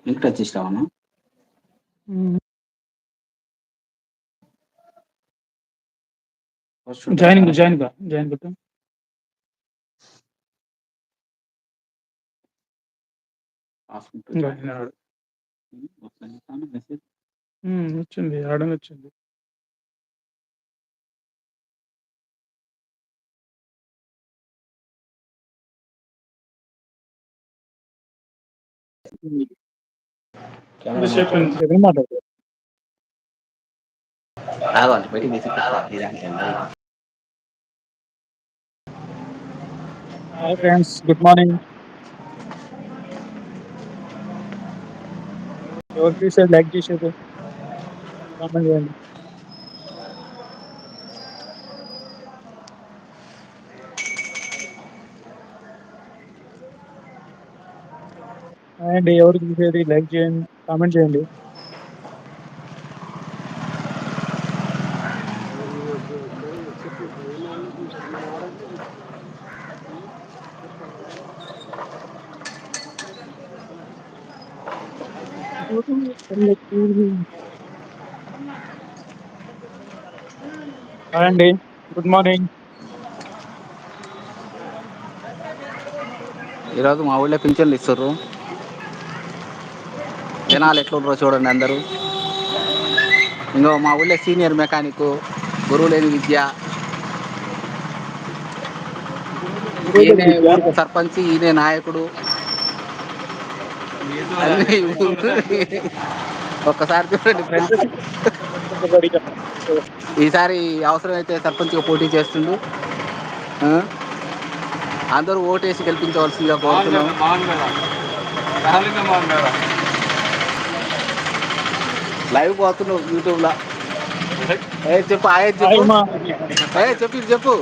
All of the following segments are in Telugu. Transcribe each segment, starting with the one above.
లింక్ టచ్ చేసినావా? జాయినింగ్ జాయిన్ కొట్టు. వచ్చింది, ఆడని వచ్చింది. మాట్లాడుతుంది. Hi friends, good morning. ఎవరు చూసేది లైక్ చేసేది కామెంట్ చేయండి. అండ్ ఎవరు చూసేది లైక్ చేయండి, కామెంట్ చేయండి. హాయ్ అండి, గుడ్ మార్నింగ్. ఈరోజు మా ఊళ్ళో పింఛన్లు ఇస్తారు. జనాలు ఎట్లుంటారో చూడండి అందరూ. ఇంకో మా ఊళ్ళో సీనియర్ మెకానిక్, గురువు లేని విద్య, ఈయనే ఊరికి సర్పంచ్, ఈయనే నాయకుడు. ఒక్కసారి చూడండి ఫ్రెండ్స్. ఈసారి అవసరమైతే సర్పంచ్గా పోటీ చేస్తుండు. అందరూ ఓటేసి గెలిపించవలసిందిగా కోరుతున్నాం. లైవ్ పోతున్నావు యూట్యూబ్లో. చెప్పు, ఆయన చెప్పు, చెప్పు చెప్పు.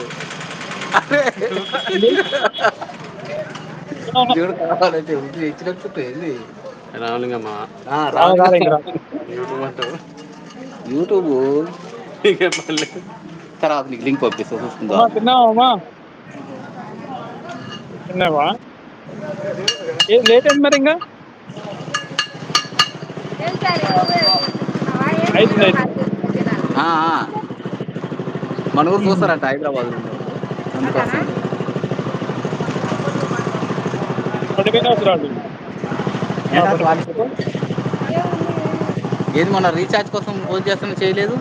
దేవుడు కావాలంటే ఇచ్చినట్టు ఏంది రామలింగమ్మ. యూట్యూబ్ తర్వాత నీకు లింక్ పంపిస్తా, చూసుకుందా. తిన్నావా? ఏది లేట్ అయింది మరి? ఇంకా అవుతుంది. మన ఊరు చూస్తారంట హైదరాబాద్ నుండి, అందుకోసం. ఏది మొన్న రీఛార్జ్ కోసం ఫోన్ చేస్తున్నా చేయలేదు.